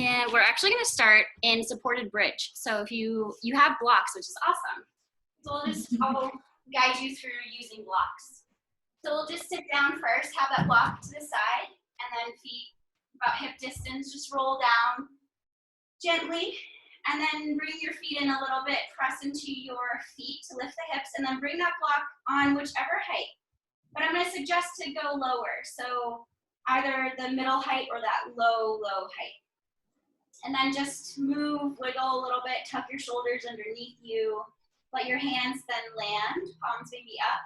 And we're actually going to start in supported bridge. So if you have blocks, which is awesome. So I'll guide you through using blocks. So we'll just sit down first, have that block to the side, and then feet about hip distance, just roll down gently, and then bring your feet in a little bit, press into your feet to lift the hips, and then bring that block on whichever height. But I'm going to suggest to go lower, so either the middle height or that low height. And then just move, wiggle a little bit, tuck your shoulders underneath you, let your hands then land, palms maybe up,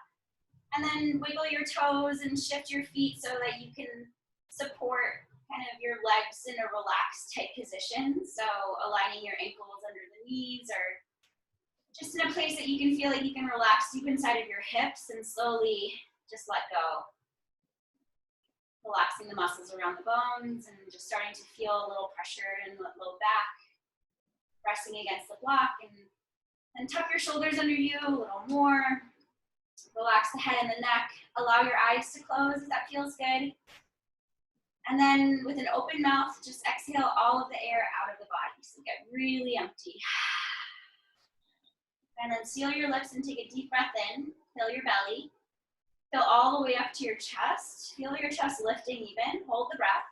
and then wiggle your toes and shift your feet so that you can support kind of your legs in a relaxed type position. So aligning your ankles under the knees, or just in a place that you can feel like you can relax deep inside of your hips and slowly just let go. Relaxing the muscles around the bones and just starting to feel a little pressure in the low back, pressing against the block, and tuck your shoulders under you a little more. Relax the head and the neck. Allow your eyes to close if that feels good. And then with an open mouth, just exhale all of the air out of the body. So get really empty. And then seal your lips and take a deep breath in. Fill your belly. Fill all the way up to your chest. Feel your chest lifting even. Hold the breath.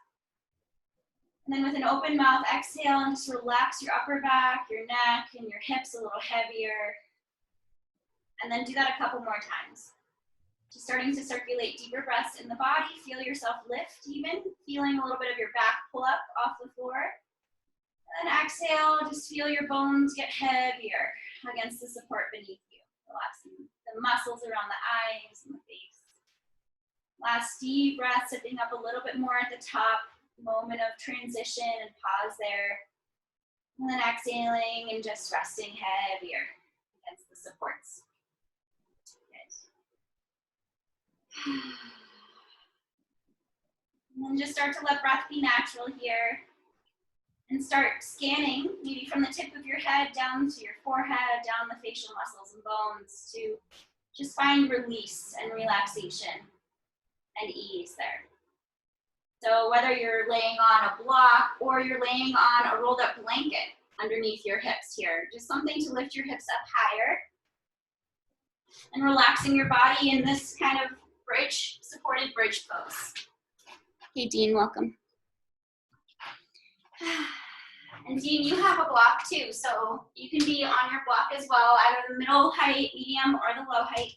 And then with an open mouth, exhale and just relax your upper back, your neck, and your hips a little heavier. And then do that a couple more times. Just starting to circulate deeper breaths in the body. Feel yourself lift even. Feeling a little bit of your back pull up off the floor. And then exhale, just feel your bones get heavier against the support beneath you. Relaxing the muscles around the eyes and the face. Last deep breath, sipping up a little bit more at the top, moment of transition and pause there. And then exhaling and just resting heavier against the supports. Good. And then just start to let breath be natural here. And start scanning, maybe from the tip of your head down to your forehead, down the facial muscles and bones, to just find release and relaxation and ease there. So whether you're laying on a block or you're laying on a rolled up blanket underneath your hips here, just something to lift your hips up higher and relaxing your body in this kind of bridge, supported bridge pose. Hey Dean, welcome. And Dean, you have a block too, so you can be on your block as well, either the middle height, medium, or the low height.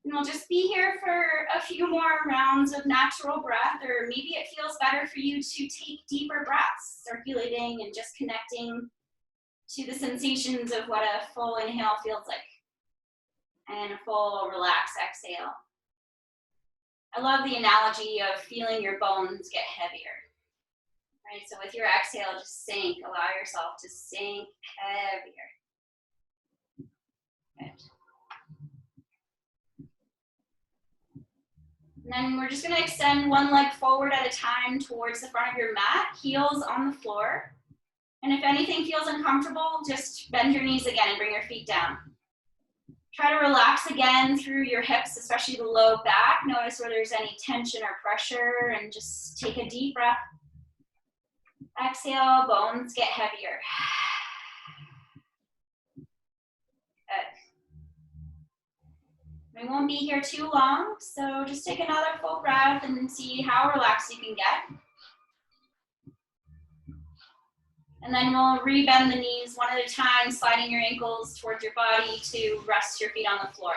And we'll just be here for a few more rounds of natural breath, or maybe it feels better for you to take deeper breaths, circulating and just connecting to the sensations of what a full inhale feels like, and a full relaxed exhale. I love the analogy of feeling your bones get heavier. Right, so with your exhale, just sink, allow yourself to sink heavier. Good. And then we're just gonna extend one leg forward at a time towards the front of your mat, heels on the floor. And if anything feels uncomfortable, just bend your knees again and bring your feet down. Try to relax again through your hips, especially the low back. Notice where there's any tension or pressure, and just take a deep breath. Exhale, bones get heavier. Good. We won't be here too long, so just take another full breath and see how relaxed you can get. And then we'll re-bend the knees one at a time, sliding your ankles towards your body to rest your feet on the floor.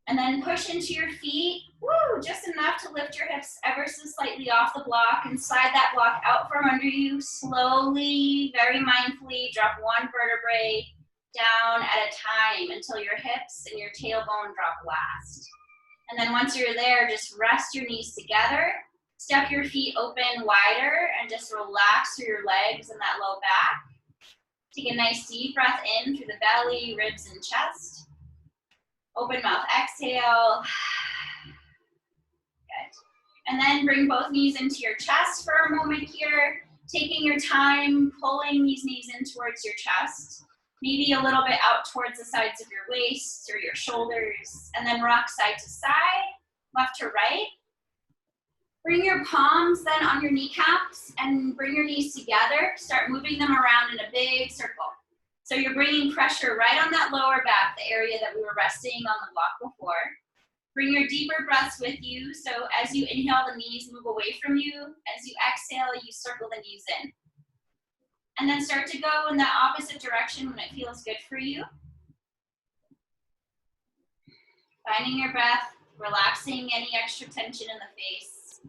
And then push into your feet, woo, just enough to lift your hips ever so slightly off the block, and slide that block out from under you. Slowly, very mindfully, drop one vertebrae down at a time until your hips and your tailbone drop last. And then once you're there, just rest your knees together, step your feet open wider, and just relax through your legs and that low back. Take a nice deep breath in through the belly, ribs, and chest. Open mouth, exhale. Good. And then bring both knees into your chest for a moment here. Taking your time, pulling these knees in towards your chest. Maybe a little bit out towards the sides of your waist or your shoulders. And then rock side to side, left to right. Bring your palms then on your kneecaps and bring your knees together. Start moving them around in a big circle. So you're bringing pressure right on that lower back, the area that we were resting on the block before. Bring your deeper breaths with you. So as you inhale, the knees move away from you. As you exhale, you circle the knees in. And then start to go in the opposite direction when it feels good for you. Finding your breath, relaxing any extra tension in the face.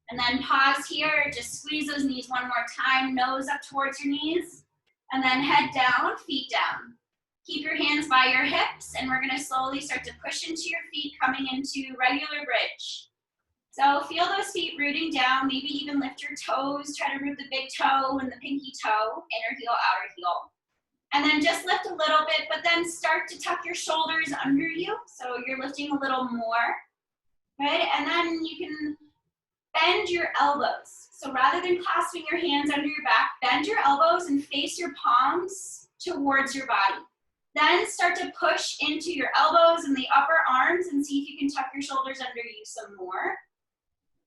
And then pause here, just squeeze those knees one more time, nose up towards your knees. And then head down, feet down. Keep your hands by your hips, and we're gonna slowly start to push into your feet, coming into regular bridge. So feel those feet rooting down, maybe even lift your toes, try to root the big toe and the pinky toe, inner heel, outer heel. And then just lift a little bit, but then start to tuck your shoulders under you, so you're lifting a little more, right? And then you can bend your elbows. So rather than clasping your hands under your back, bend your elbows and face your palms towards your body. Then start to push into your elbows and the upper arms and see if you can tuck your shoulders under you some more.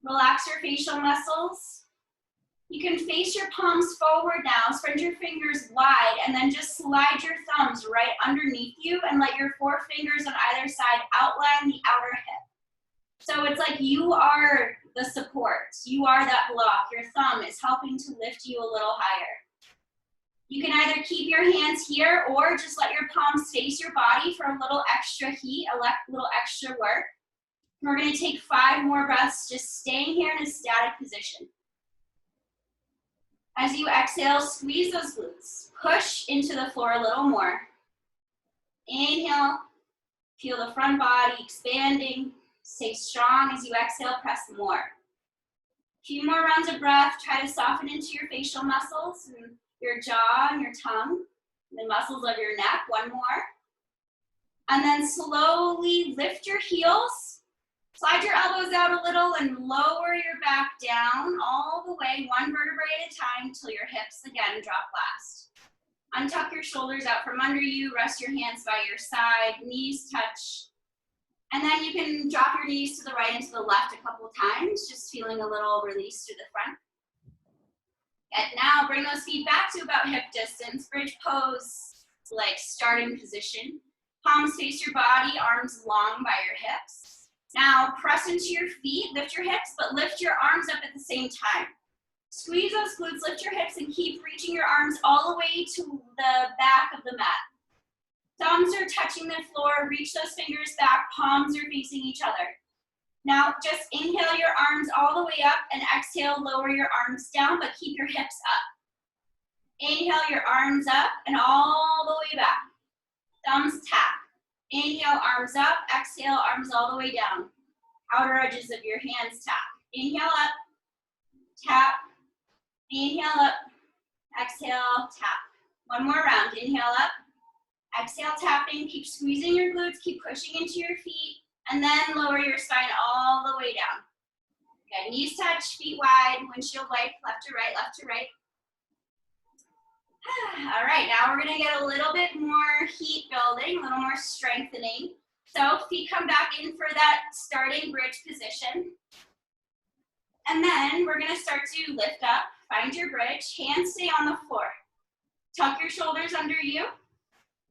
Relax your facial muscles. You can face your palms forward now, spread your fingers wide, and then just slide your thumbs right underneath you and let your four fingers on either side outline the outer hip. So it's like you are the support. You are that block. Your thumb is helping to lift you a little higher. You can either keep your hands here or just let your palms face your body for a little extra heat, a little extra work. We're going to take 5 more breaths, just staying here in a static position. As you exhale, squeeze those glutes. Push into the floor a little more. Inhale, feel the front body expanding. Stay strong as you exhale, press more. A few more rounds of breath. Try to soften into your facial muscles and your jaw and your tongue, the muscles of your neck. One more. And then slowly lift your heels. Slide your elbows out a little and lower your back down all the way, one vertebrae at a time, until your hips again drop last. Untuck your shoulders out from under you. Rest your hands by your side. Knees touch. And then you can drop your knees to the right and to the left a couple of times, just feeling a little release through the front. And now bring those feet back to about hip distance. Bridge pose, like starting position. Palms face your body, arms long by your hips. Now press into your feet, lift your hips, but lift your arms up at the same time. Squeeze those glutes, lift your hips, and keep reaching your arms all the way to the back of the mat. Thumbs are touching the floor, reach those fingers back, palms are facing each other. Now just inhale your arms all the way up and exhale, lower your arms down, but keep your hips up. Inhale your arms up and all the way back. Thumbs tap. Inhale, arms up, exhale, arms all the way down. Outer edges of your hands tap. Inhale up, tap. Inhale up, exhale, tap. One more round. Inhale up, exhale, tapping. Keep squeezing your glutes, keep pushing into your feet, and then lower your spine all the way down. Good, knees touch, feet wide, windshield wipe, left to right, left to right. All right, now we're gonna get a little bit more heat building, a little more strengthening. So feet come back in for that starting bridge position. And then we're gonna start to lift up, find your bridge, hands stay on the floor. Tuck your shoulders under you.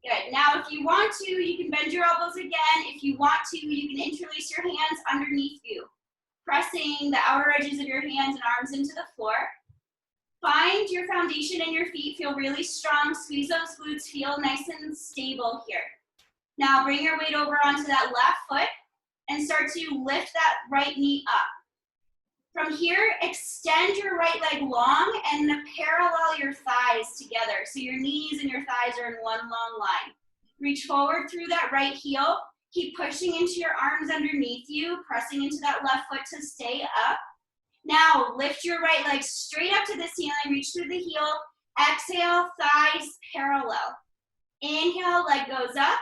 Good, now if you want to, you can bend your elbows again. If you want to, you can interlace your hands underneath you, pressing the outer edges of your hands and arms into the floor. Find your foundation in your feet, feel really strong, squeeze those glutes, feel nice and stable here. Now bring your weight over onto that left foot and start to lift that right knee up. From here, extend your right leg long and parallel your thighs together. So your knees and your thighs are in one long line. Reach forward through that right heel. Keep pushing into your arms underneath you, pressing into that left foot to stay up. Now lift your right leg straight up to the ceiling, reach through the heel. Exhale, thighs parallel. Inhale, leg goes up.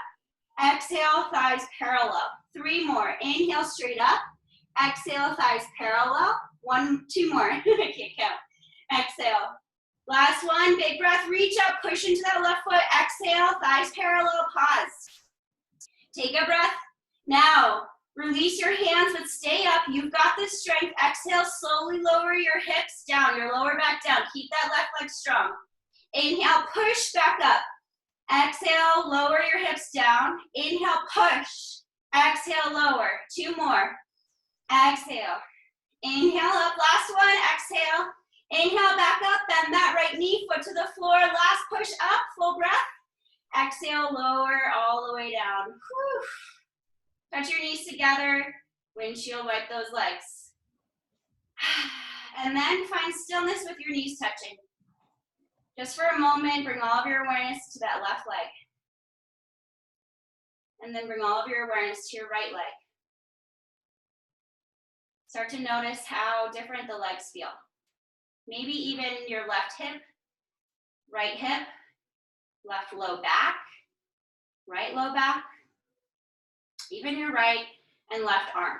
Exhale, thighs parallel. 3 more. Inhale, straight up. Exhale, thighs parallel. 1, 2 more. I can't count. Exhale. Last one, big breath, reach up, push into that left foot. Exhale, thighs parallel, pause. Take a breath. Now, Release your hands, but stay up. You've got this strength. Exhale, slowly lower your hips down, your lower back down. Keep that left leg strong. Inhale, push back up. Exhale, lower your hips down. Inhale, push. Exhale, lower. 2 more. Exhale. Inhale up, last one. Exhale. Inhale, back up. Bend that right knee, foot to the floor. Last push up, full breath. Exhale, lower all the way down. Whew. Touch your knees together. Windshield wipe those legs. And then find stillness with your knees touching. Just for a moment, bring all of your awareness to that left leg. And then bring all of your awareness to your right leg. Start to notice how different the legs feel. Maybe even your left hip, right hip, left low back, right low back, even your right and left arm.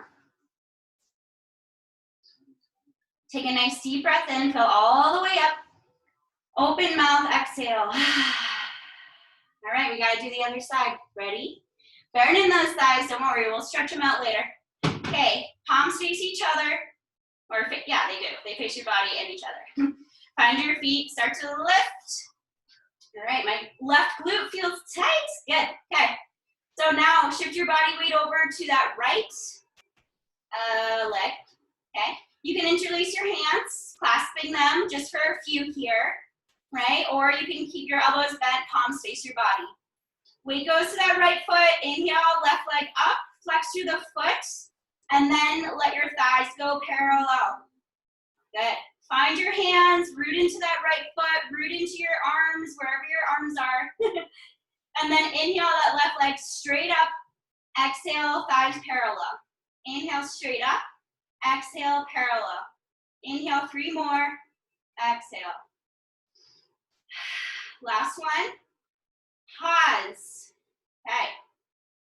Take a nice deep breath in, fill all the way up. Open mouth, exhale. All right, we gotta do the other side. Ready? Burn in those thighs, don't worry, we'll stretch them out later. Okay, palms face each other. Or, yeah, they do. They face your body and each other. Find your feet, start to lift. All right, my left glute feels tight. Good, okay. So now shift your body weight over to that right leg, okay? You can interlace your hands, clasping them just for a few here, right? Or you can keep your elbows bent, palms face your body. Weight goes to that right foot, inhale, left leg up, flex through the foot, and then let your thighs go parallel. Good. Find your hands, root into that right foot, root into your arms, wherever your arms are. And then inhale that left leg straight up. Exhale, thighs parallel. Inhale, straight up. Exhale, parallel. Inhale, 3 more. Exhale. Last one. Pause. Okay.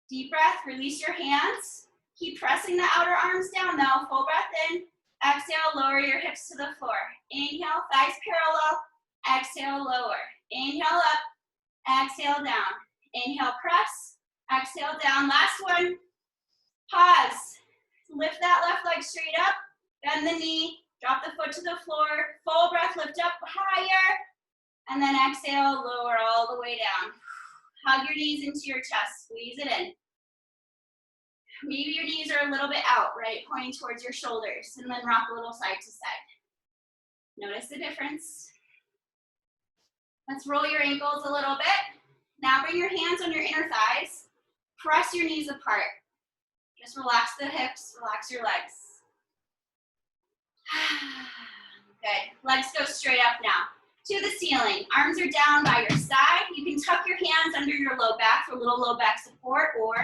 Deep breath, release your hands. Keep pressing the outer arms down though. Full breath in. Exhale, lower your hips to the floor. Inhale, thighs parallel. Exhale, lower. Inhale up. Exhale down. Inhale, press. Exhale down. Last one. Pause. Lift that left leg straight up. Bend the knee. Drop the foot to the floor. Full breath, lift up higher. And then exhale, lower all the way down. Hug your knees into your chest. Squeeze it in. Maybe your knees are a little bit out, right? Pointing towards your shoulders. And then rock a little side to side. Notice the difference. Let's roll your ankles a little bit. Now bring your hands on your inner thighs. Press your knees apart. Just relax the hips, relax your legs. Good. Legs go straight up now to the ceiling. Arms are down by your side. You can tuck your hands under your low back for a little low back support or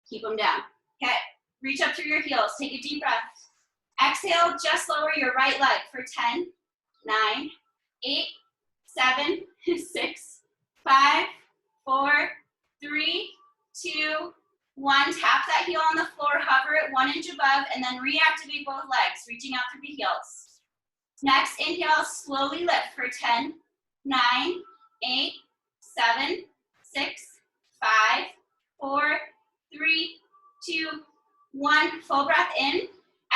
keep them down. Okay. Reach up through your heels. Take a deep breath. Exhale, just lower your right leg for 10, 9, 8, 7, 6, 5, 4, 3, 2, 1. Tap that heel on the floor, hover it 1 inch above, and then reactivate both legs, reaching out through the heels. Next, inhale, slowly lift for 10, 9, 8, 7, 6, 5, 4, 3, 2, 1. Full breath in.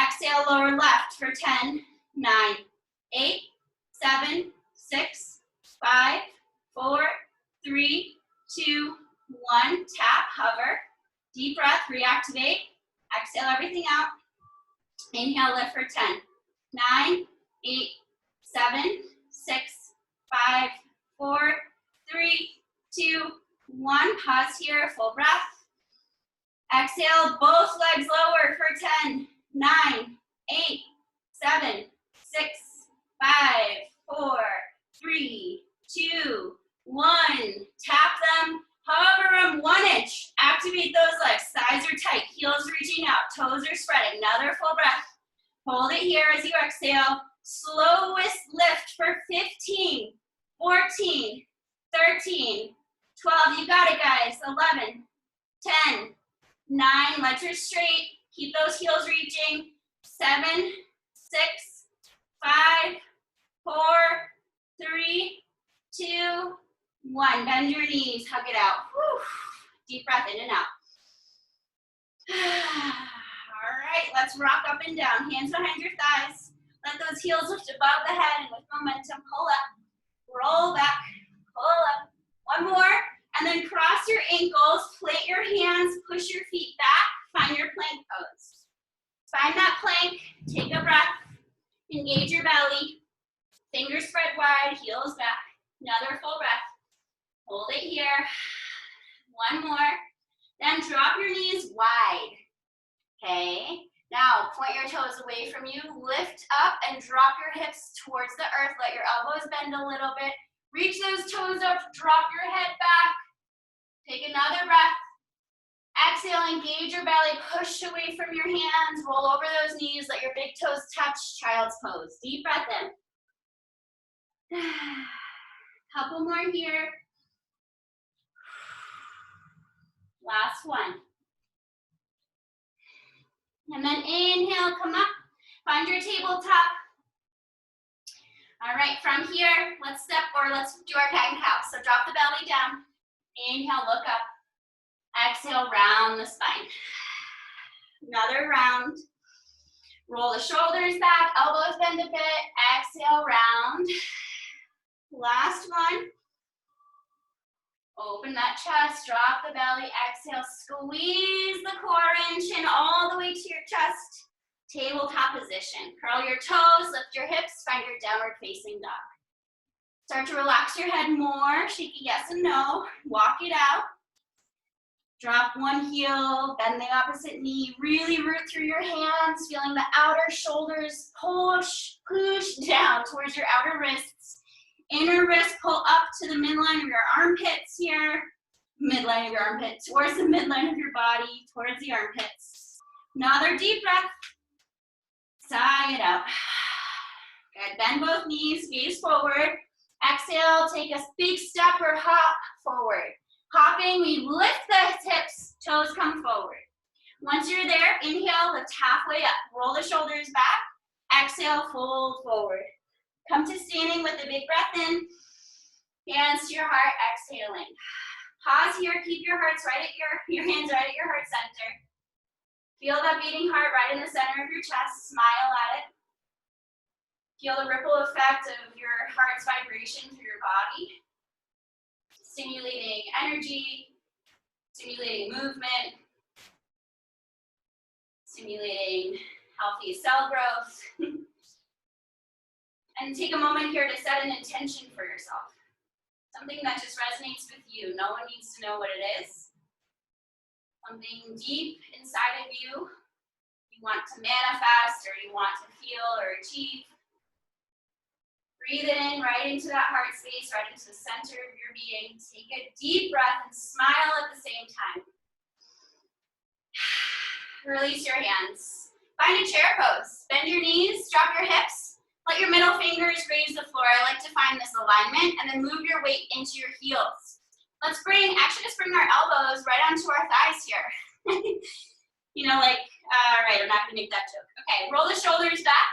Exhale, lower left for 10, 9, 8, 7, 6, 5, 4, 3, 2, 1. Tap, hover. Deep breath, reactivate. Exhale everything out. Inhale, lift for 10, 9, 8, 7, 6, 5, 4, 3, 2, 1. Pause here, full breath. Exhale, both legs lower for 10, 9, 8, 7, 6, 5, 4, 3, 2, 1. Tap them, hover them 1 inch. Activate those legs. Thighs are tight, heels reaching out, toes are spreading. Another full breath. Hold it here as you exhale. Slowest lift for 15, 14, 13, 12. You got it, guys. 11, 10, 9. Legs are straight. Keep those heels reaching. 7, 6, 5, 4, 3, 2, 1. Bend your knees. Hug it out. Whew. Deep breath in and out. All right, let's rock up and down. Hands behind your thighs. Let those heels lift above the head, and with momentum, pull up, roll back, pull up. One more, and then cross your ankles, plant your hands, push your feet back, find your plank pose. Find that plank, take a breath, engage your belly, fingers spread wide, heels back. Another full breath. Hold it here. One more. Then drop your knees wide. Okay. Now point your toes away from you. Lift up and drop your hips towards the earth. Let your elbows bend a little bit. Reach those toes up. Drop your head back. Take another breath. Exhale, engage your belly. Push away from your hands. Roll over those knees. Let your big toes touch. Child's pose. Deep breath in. Couple more here. Last one. And then inhale, come up. Find your tabletop. All right, from here, let's do our cat and cow. So drop the belly down. Inhale, look up. Exhale, round the spine. Another round. Roll the shoulders back, elbows bend a bit. Exhale, round. Last one. Open that chest, drop the belly, exhale, squeeze the core in, chin all the way to your chest. Tabletop position. Curl your toes, lift your hips, find your downward facing dog. Start to relax your head more, shake a yes and no, walk it out. Drop one heel, bend the opposite knee, really root through your hands, feeling the outer shoulders push down towards your outer wrists. Inner wrist, pull up to the midline of your armpits here. Midline of your armpit, towards the midline of your body, towards the armpits. Another deep breath. Sigh it out. Good, bend both knees, gaze forward. Exhale, take a big step or hop forward. Hopping, we lift the hips, toes come forward. Once you're there, inhale, lift halfway up. Roll the shoulders back. Exhale, fold forward. Come to standing with a big breath in. Hands to your heart, exhaling. Pause here, keep your hands right at your heart center. Feel that beating heart right in the center of your chest, smile at it. Feel the ripple effect of your heart's vibration through your body. Stimulating energy, stimulating movement, stimulating healthy cell growth. And take a moment here to set an intention for yourself. Something that just resonates with you. No one needs to know what it is. Something deep inside of you want to manifest or you want to feel or achieve. Breathe it in right into that heart space, right into the center of your being. Take a deep breath and smile at the same time. Release your hands. Find a chair pose. Bend your knees, drop your hips. Let your middle fingers graze the floor. I like to find this alignment, and then move your weight into your heels. Let's bring our elbows right onto our thighs here. You know, like, all right, I'm not gonna make that joke. Okay, roll the shoulders back.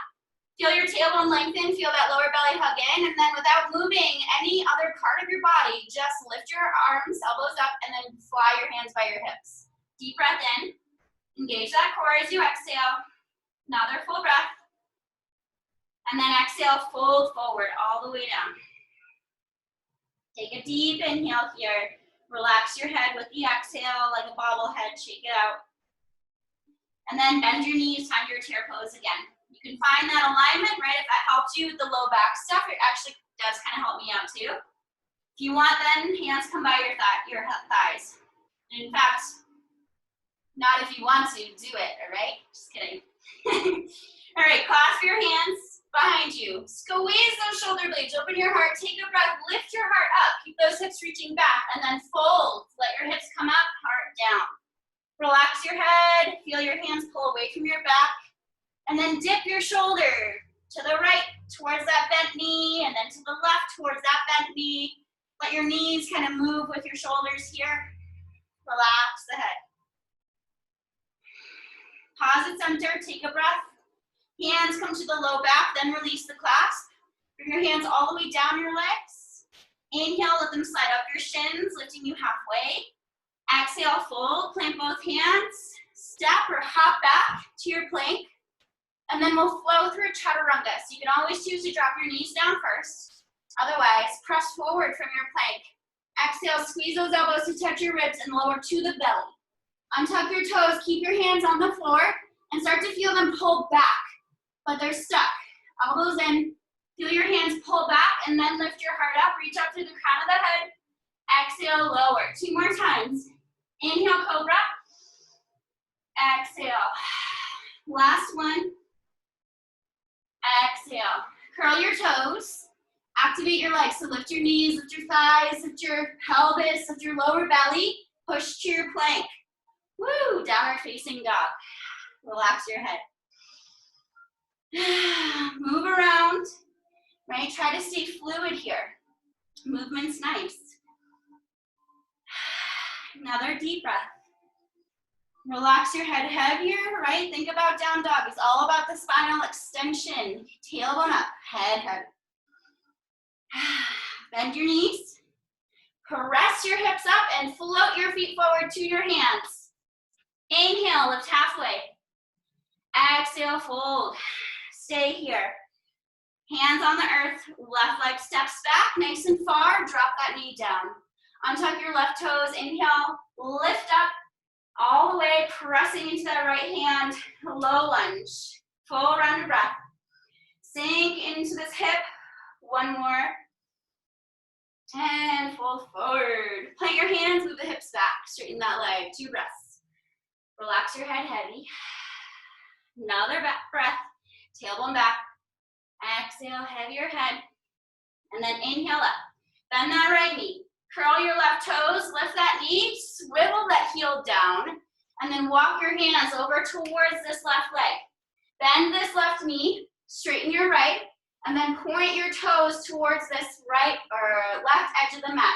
Feel your tailbone lengthen, feel that lower belly hug in, and then without moving any other part of your body, just lift your arms, elbows up, and then fly your hands by your hips. Deep breath in. Engage that core as you exhale. Another full breath. And then exhale, fold forward all the way down. Take a deep inhale here. Relax your head with the exhale like a bobblehead, shake it out. And then bend your knees, find your chair pose again. You can find that alignment, right? If that helps you with the low back stuff, it actually does kind of help me out too. If you want, then hands come by your thighs. And in fact, not if you want to, do it, all right? Just kidding. All right, clasp your hands behind you. Squeeze those shoulder blades, open your heart, take a breath, lift your heart up, keep those hips reaching back, and then fold. Let your hips come up, heart down. Relax your head, feel your hands pull away from your back, and then dip your shoulder to the right towards that bent knee, and then to the left towards that bent knee. Let your knees kind of move with your shoulders here. Relax the head. Pause at center, take a breath. Hands come to the low back, then release the clasp. Bring your hands all the way down your legs. Inhale, let them slide up your shins, lifting you halfway. Exhale, fold, plant both hands. step or hop back to your plank, and then we'll flow through chaturanga. So you can always choose to drop your knees down first. Otherwise, press forward from your plank. Exhale, squeeze those elbows to touch your ribs and lower to the belly. Untuck your toes, keep your hands on the floor, and start to feel them pull back, but they're stuck. Elbows in, feel your hands pull back, and then lift your heart up, reach up through the crown of the head. Exhale, lower. 2 more times. Inhale, cobra. Exhale. Last one. Exhale. Curl your toes. Activate your legs. So lift your knees, lift your thighs, lift your pelvis, lift your lower belly. Push to your plank. Woo! Downward facing dog. Relax your head. Move around. Right? Try to stay fluid here. Movement's nice. Another deep breath. Relax your head heavier, right? Think about down dog. It's all about the spinal extension. Tailbone up, head heavy. Bend your knees. Press your hips up and float your feet forward to your hands. Inhale, lift halfway. Exhale, fold. Stay here. Hands on the earth, left leg steps back, nice and far. Drop that knee down. Untuck your left toes. Inhale, lift up all the way, pressing into that right hand. Low lunge. Full round of breath. Sink into this hip. One more. And fold forward. Plant your hands, move the hips back. Straighten that leg. 2 breaths. Relax your head heavy. Another back breath. Tailbone back. Exhale, heavier head. And then inhale up. Bend that right knee. Curl your left toes. Lift that knee. Swivel that heel down. And then walk your hands over towards this left leg. Bend this left knee. Straighten your right. And then point your toes towards this right or left edge of the mat.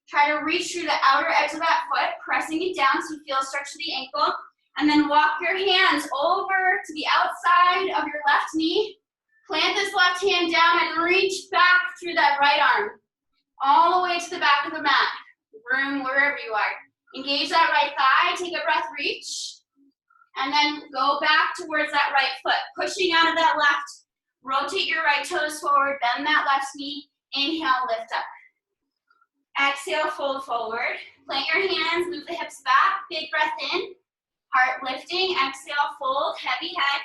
Try to reach through the outer edge of that foot, pressing it down so you feel a stretch to the ankle. And then walk your hands over to the outside of your left knee. Plant this left hand down and reach back through that right arm. All the way to the back of the mat. Room wherever you are. Engage that right thigh, take a breath, reach. And then go back towards that right foot. Pushing out of that left. Rotate your right toes forward, bend that left knee. Inhale, lift up. Exhale, fold forward. Plant your hands, move the hips back. Big breath in. Heart lifting. Exhale, fold, heavy head.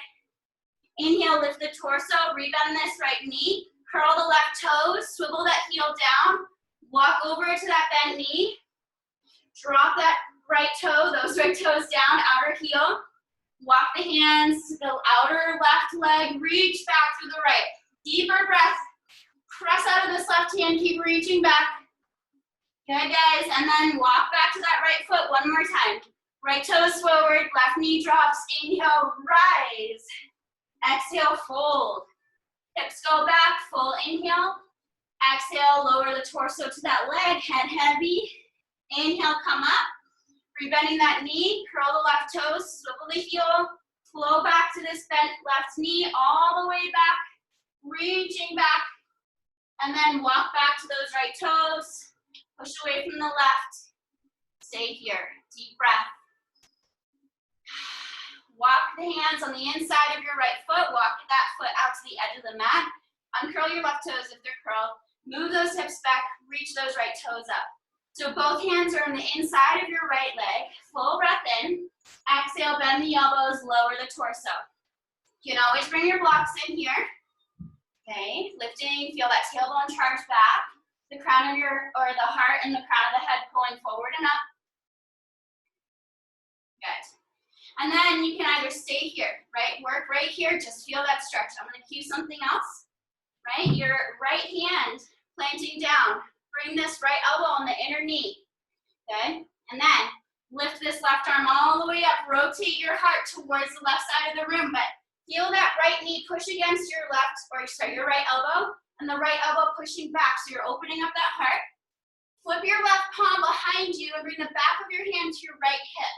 Inhale, lift the torso, rebend this right knee. Curl the left toes, swivel that heel down. Walk over to that bent knee. Drop that right toe, those right toes down, outer heel. Walk the hands to the outer left leg, reach back through the right. Deeper breath. Press out of this left hand, keep reaching back. Good, guys, and then walk back to that right foot one more time. Right toes forward, left knee drops. Inhale, rise. Exhale, fold. Hips go back, full inhale. Exhale, lower the torso to that leg, head heavy. Inhale, come up. Rebending that knee, curl the left toes, swivel the heel, flow back to this bent left knee, all the way back, reaching back, and then walk back to those right toes, push away from the left, stay here, deep breath. Walk the hands on the inside of your right foot, walk that foot out to the edge of the mat, uncurl your left toes if they're curled, move those hips back, reach those right toes up. So both hands are on the inside of your right leg. Full breath in. Exhale, bend the elbows, lower the torso. You can always bring your blocks in here. Okay, lifting, feel that tailbone charge back. The crown of the heart and the crown of the head pulling forward and up. Good. And then you can either stay here, right? Work right here, just feel that stretch. I'm gonna cue something else, right? Your right hand planting down. Bring this right elbow on the inner knee, okay? And then lift this left arm all the way up. Rotate your heart towards the left side of the room, but feel that right knee push against your your right elbow, and the right elbow pushing back, so you're opening up that heart. Flip your left palm behind you and bring the back of your hand to your right hip,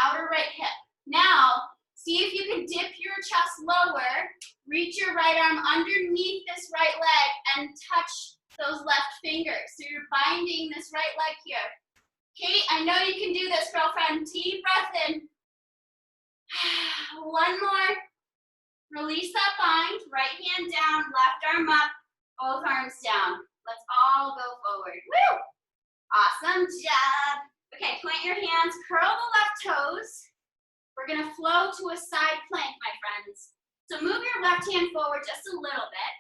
outer right hip. Now, see if you can dip your chest lower, reach your right arm underneath this right leg, and touch those left fingers. So you're binding this right leg here. Kate, I know you can do this, girlfriend. Deep breath in. One more. Release that bind. Right hand down, left arm up, both arms down. Let's all go forward. Woo! Awesome job. Okay, plant your hands, curl the left toes. We're gonna flow to a side plank, my friends. So move your left hand forward just a little bit.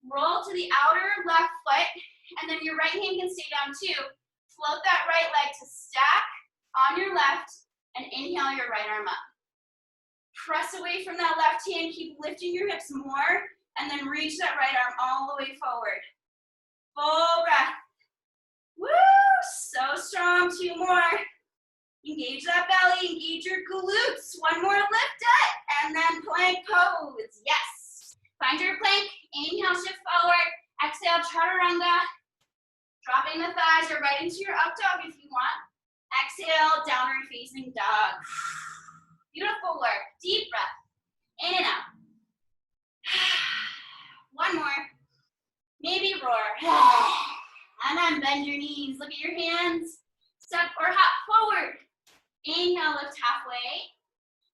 Roll to the outer left foot, and then your right hand can stay down too. Float that right leg to stack on your left, and inhale your right arm up. Press away from that left hand, keep lifting your hips more, and then reach that right arm all the way forward. Full breath. Woo! So strong, 2 more. Engage that belly, engage your glutes. One more, lift it, and then plank pose. Yes. Find your plank, inhale, shift forward. Exhale, chaturanga. Dropping the thighs or right into your up dog if you want. Exhale, downward facing dog. Beautiful work. Deep breath. In and out. One more. Maybe roar. And then bend your knees. Look at your hands. Step or hop forward. Inhale, lift halfway.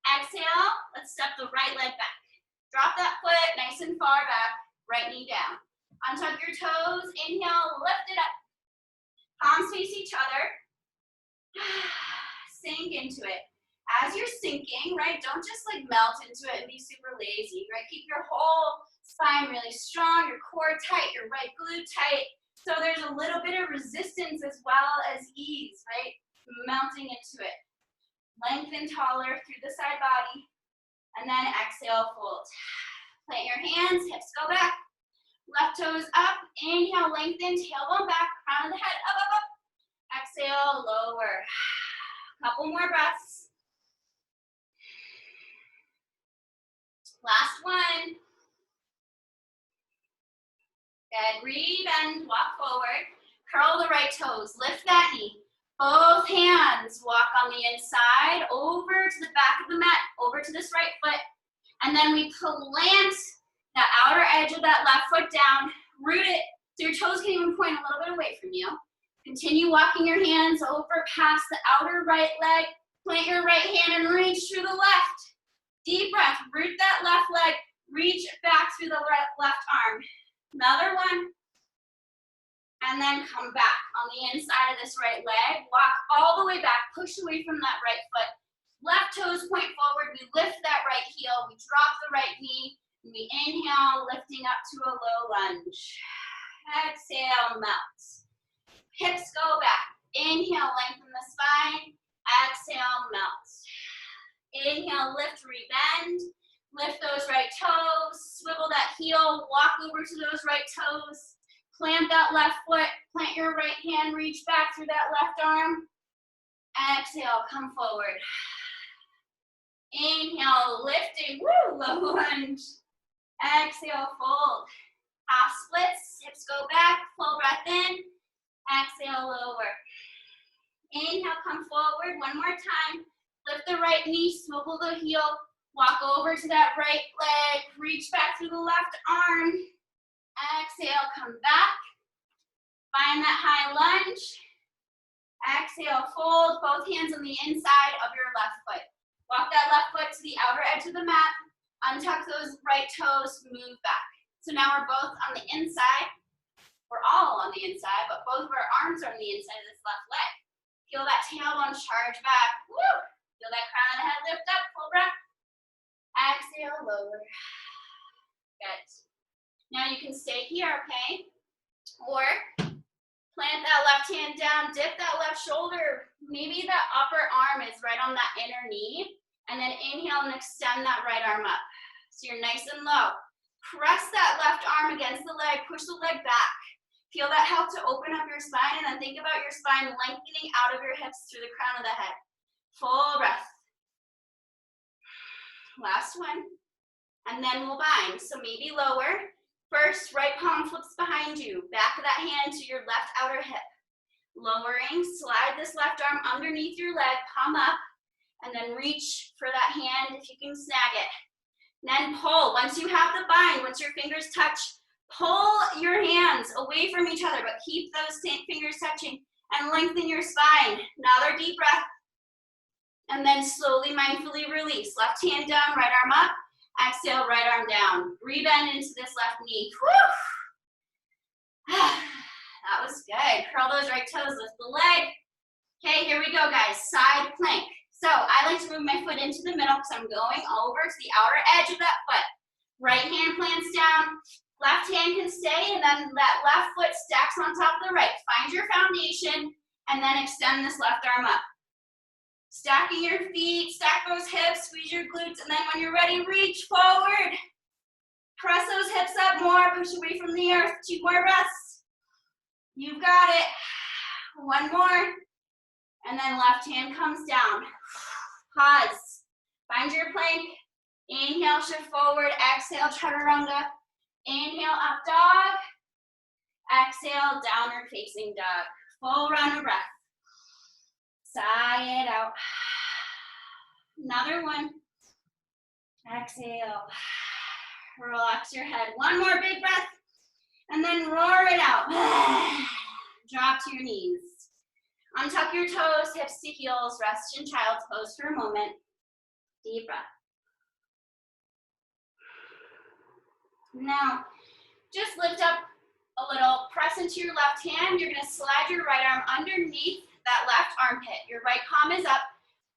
Exhale, let's step the right leg back. Drop that foot nice and far back. Right knee down. Untuck your toes. Inhale, lift it up. Palms face each other. Sink into it. As you're sinking, right, don't just like melt into it and be super lazy, right? Keep your whole spine really strong, your core tight, your right glute tight. So there's a little bit of resistance as well as ease, right? Melting into it. Lengthen taller through the side body. And then exhale, fold. Plant your hands, hips go back. Left toes up. Inhale, lengthen, tailbone back, crown of the head, up, up, up. Exhale, lower. Couple more breaths. Last one. Good, rebend, walk forward. Curl the right toes, lift that knee. Both hands walk on the inside, over to the back of the mat, over to this right foot. And then we plant the outer edge of that left foot down, root it, so your toes can even point a little bit away from you. Continue walking your hands over past the outer right leg. Plant your right hand and reach through the left. Deep breath, root that left leg, reach back through the left arm. Another one. And then come back on the inside of this right leg. Walk all the way back, push away from that right foot. Left toes point forward, we lift that right heel, we drop the right knee, and we inhale, lifting up to a low lunge. Exhale, melt. Hips go back. Inhale, lengthen the spine. Exhale, melt. Inhale, lift, rebend. Lift those right toes. Swivel that heel. Walk over to those right toes. Plant that left foot. Plant your right hand. Reach back through that left arm. Exhale, come forward. Inhale, lifting. Woo, low lunge. Exhale, fold. Half splits. Hips go back. Full breath in. Exhale, lower. Inhale, come forward. One more time. Lift the right knee, swivel the heel, walk over to that right leg, reach back through the left arm. Exhale, come back. Find that high lunge. Exhale, fold, both hands on the inside of your left foot. Walk that left foot to the outer edge of the mat. Untuck those right toes, move back. So now we're both on the inside. We're all on the inside, but both of our arms are on the inside of this left leg. Feel that tailbone charge back. Woo! Feel that crown of the head lift up, full breath. Exhale, lower. Good. Now you can stay here, okay? Or plant that left hand down, dip that left shoulder. Maybe that upper arm is right on that inner knee. And then inhale and extend that right arm up. So you're nice and low. Press that left arm against the leg, push the leg back. Feel that help to open up your spine, and then think about your spine lengthening out of your hips through the crown of the head. Full breath. Last one. And then we'll bind. So maybe lower. First, right palm flips behind you. Back of that hand to your left outer hip. Lowering, slide this left arm underneath your leg, palm up, and then reach for that hand if you can snag it. Then pull. Once you have the bind, once your fingers touch, pull your hands away from each other, but keep those fingers touching and lengthen your spine. Another deep breath. And then slowly, mindfully release. Left hand down, right arm up. Exhale, right arm down. Rebend into this left knee. Whew. That was good. Curl those right toes, lift the leg. Okay, here we go, guys. Side plank. So I like to move my foot into the middle because I'm going over to the outer edge of that foot. Right hand plants down, left hand can stay, and then that left foot stacks on top of the right. Find your foundation, and then extend this left arm up. Stacking your feet, stack those hips, squeeze your glutes, and then when you're ready, reach forward. Press those hips up more, push away from the earth. 2 more breaths. You've got it. 1 more. And then left hand comes down. Pause. Find your plank. Inhale, shift forward. Exhale, chaturanga. Inhale, up dog. Exhale, downward facing dog. Full round of breath. Sigh it out. Another one. Exhale. Relax your head. 1 more big breath. And then roar it out. Drop to your knees. Untuck your toes, hips to heels. Rest in child's pose for a moment. Deep breath. Now, just lift up a little. Press into your left hand. You're going to slide your right arm underneath that left armpit. Your right palm is up.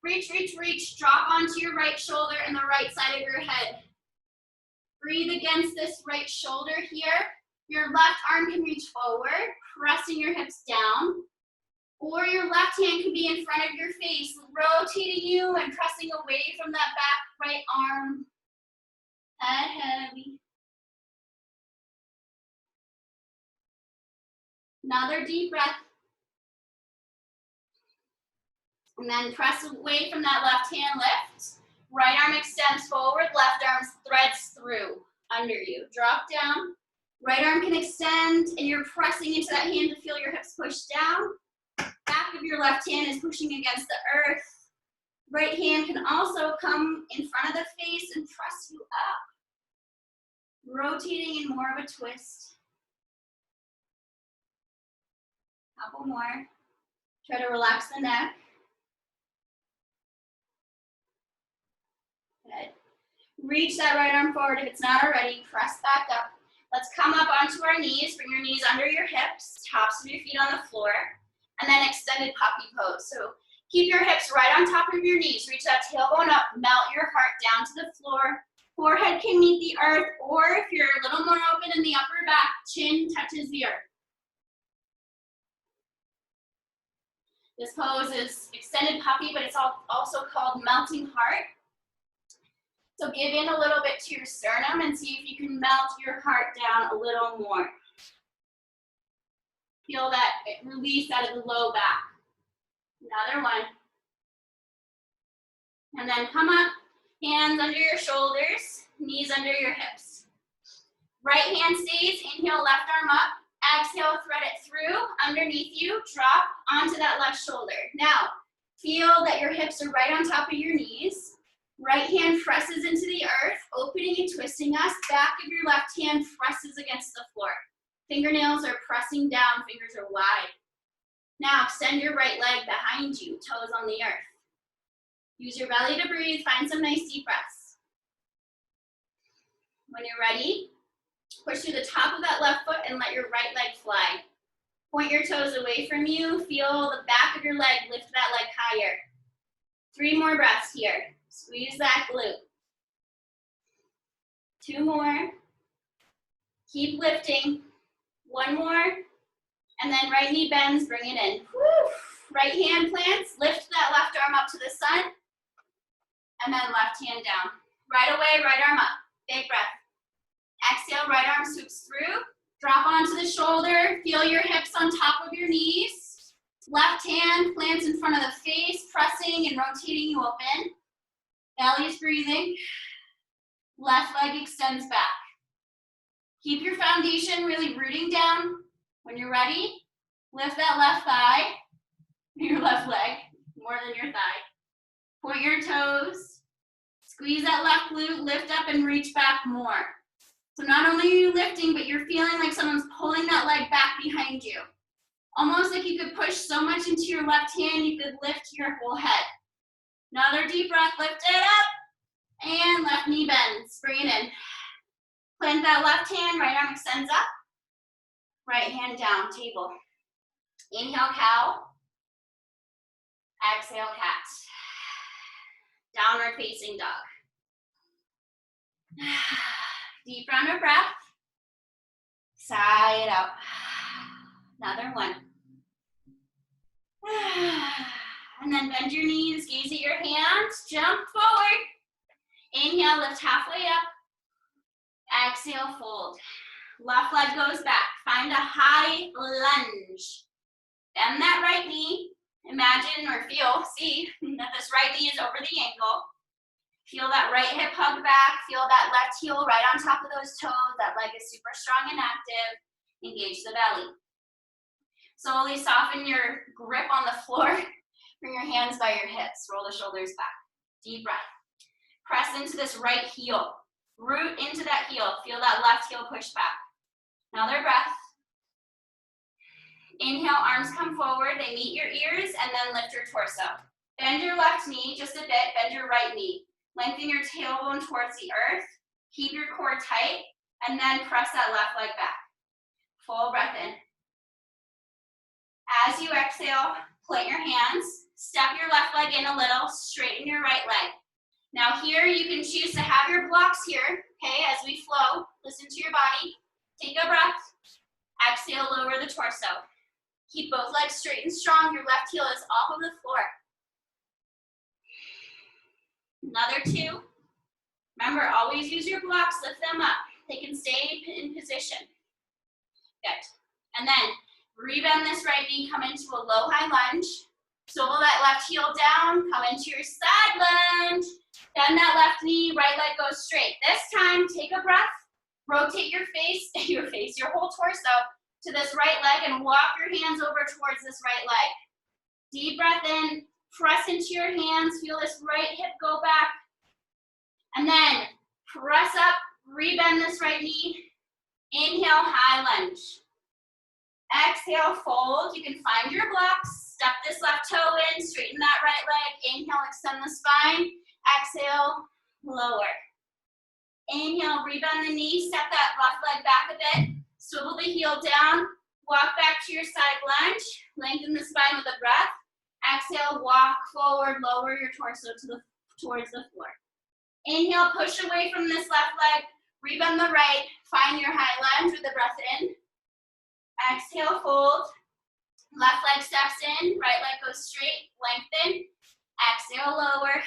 Reach, reach, reach. Drop onto your right shoulder and the right side of your head. Breathe against this right shoulder here. Your left arm can reach forward, pressing your hips down. Or your left hand can be in front of your face, rotating you and pressing away from that back right arm. Head heavy. Another deep breath. And then press away from that left hand, lift. Right arm extends forward, left arm threads through under you. Drop down. Right arm can extend, and you're pressing into that hand to feel your hips push down. Back of your left hand is pushing against the earth. Right hand can also come in front of the face and press you up. Rotating in more of a twist. Couple more. Try to relax the neck. Good. Reach that right arm forward if it's not already. Press back up. Let's come up onto our knees. Bring your knees under your hips. Tops of your feet on the floor. And then extended puppy pose. So keep your hips right on top of your knees. Reach that tailbone up. Melt your heart down to the floor. Forehead can meet the earth. Or if you're a little more open in the upper back, chin touches the earth. This pose is extended puppy, but it's also called melting heart. So give in a little bit to your sternum and see if you can melt your heart down a little more. Feel that release out of the low back. Another one. And then come up, hands under your shoulders, knees under your hips. Right hand stays, inhale, left arm up. Exhale, thread it through, underneath you, drop onto that left shoulder. Now, feel that your hips are right on top of your knees. Right hand presses into the earth, opening and twisting us. Back of your left hand presses against the floor. Fingernails are pressing down, fingers are wide. Now, extend your right leg behind you, toes on the earth. Use your belly to breathe, find some nice deep breaths. When you're ready, push through the top of that left foot and let your right leg fly. Point your toes away from you. Feel the back of your leg, lift that leg higher. 3 more breaths here. Squeeze that glute. 2 more. Keep lifting. 1 more. And then right knee bends, bring it in. Whew. Right hand plants, lift that left arm up to the sun. And then left hand down. Right away, right arm up. Big breath. Exhale, right arm swoops through. Drop onto the shoulder. Feel your hips on top of your knees. Left hand plants in front of the face, pressing and rotating you open. Belly is breathing. Left leg extends back. Keep your foundation really rooting down. When you're ready, lift that left thigh, your left leg, more than your thigh. Point your toes. Squeeze that left glute, lift up and reach back more. So not only are you lifting, but you're feeling like someone's pulling that leg back behind you. Almost like you could push so much into your left hand, you could lift your whole head. Another deep breath, lift it up, and left knee bends, bring it in. Plant that left hand, right arm extends up, right hand down, table. Inhale, cow. Exhale, cat. Downward facing dog. Deep round of breath. Sigh it out. Another one. And then bend your knees, gaze at your hands, jump forward. Inhale, lift halfway up. Exhale, fold. Left leg goes back. Find a high lunge. Bend that right knee. Imagine or feel, see that this right knee is over the ankle. Feel that right hip hug back. Feel that left heel right on top of those toes. That leg is super strong and active. Engage the belly. Slowly soften your grip on the floor. Bring your hands by your hips. Roll the shoulders back. Deep breath. Press into this right heel. Root into that heel. Feel that left heel push back. Another breath. Inhale, arms come forward. They meet your ears, and then lift your torso. Bend your left knee just a bit. Bend your right knee. Lengthen your tailbone towards the earth. Keep your core tight, and then press that left leg back. Full breath in. As you exhale, plant your hands. Step your left leg in a little. Straighten your right leg. Now here, you can choose to have your blocks here, okay, as we flow. Listen to your body. Take a breath. Exhale, lower the torso. Keep both legs straight and strong. Your left heel is off of the floor. Another two. Remember, always use your blocks, lift them up. They can stay in position. Good. And then, rebend this right knee, come into a low high lunge. Swivel that left heel down, come into your side lunge. Bend that left knee, right leg goes straight. This time, take a breath. Rotate your your whole torso to this right leg and walk your hands over towards this right leg. Deep breath in, press into your hands, feel this right hip go back. And then press up, rebend this right knee. Inhale, high lunge. Exhale, fold. You can find your blocks. Step this left toe in, straighten that right leg. Inhale, extend the spine. Exhale, lower. Inhale, rebend the knee, step that left leg back a bit. Swivel the heel down, walk back to your side lunge. Lengthen the spine with a breath. Exhale, walk forward, lower your torso towards the floor. Inhale, push away from this left leg. Rebend the right. Find your high lunge with the breath in. Exhale, fold. Left leg steps in, right leg goes straight, lengthen. Exhale, lower.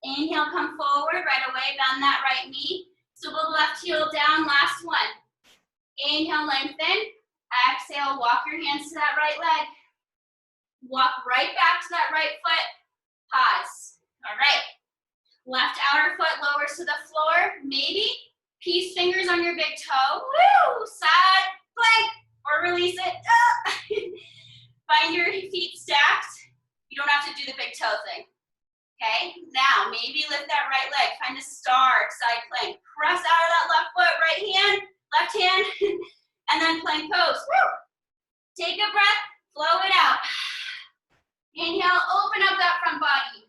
Inhale, come forward, right away, bend that right knee. Swivel the left heel down, last one. Inhale, lengthen. Exhale, walk your hands to that right leg. Walk right back to that right foot. Pause. All right. Left outer foot lowers to the floor. Maybe peace fingers on your big toe. Woo! Side plank or release it. Find your feet stacked. You don't have to do the big toe thing. Okay, now maybe lift that right leg. Find a star, side plank. Press out of that left foot, left hand, and then plank pose. Woo! Take a breath, flow it out. Inhale, open up that front body.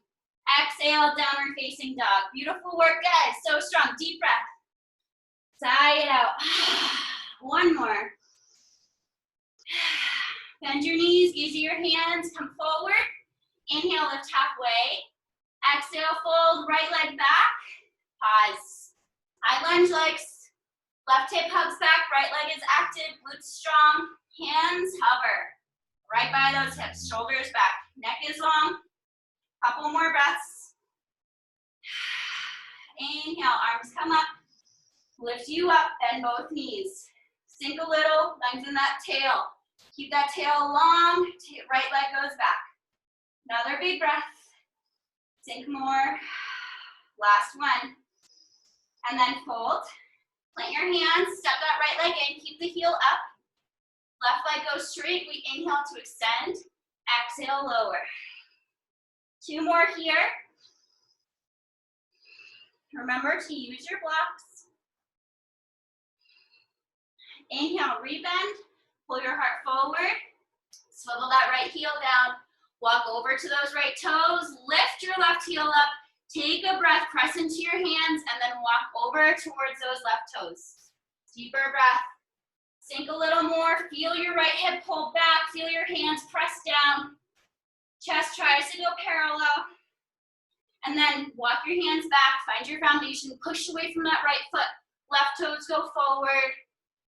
Exhale, downward facing dog. Beautiful work, guys. So strong. Deep breath. Sigh it out. One more. Bend your knees, gaze at your hands, come forward. Inhale, lift halfway. Exhale, fold, right leg back. Pause. High lunge legs. Left hip hugs back, right leg is active, glutes strong. Hands hover. Right by those hips, shoulders back. Neck is long. Couple more breaths. Inhale, arms come up. Lift you up, bend both knees. Sink a little, lengthen that tail. Keep that tail long, right leg goes back. Another big breath. Sink more. Last one. And then fold. Plant your hands, step that right leg in, keep the heel up. Left leg goes straight, we inhale to extend. Exhale, lower. Two more here. Remember to use your blocks. Inhale, rebend. Pull your heart forward. Swivel that right heel down. Walk over to those right toes, lift your left heel up, take a breath, press into your hands, and then walk over towards those left toes. Deeper breath. Sink a little more, feel your right hip pull back, feel your hands press down. Chest tries to go parallel. And then walk your hands back, find your foundation, push away from that right foot. Left toes go forward.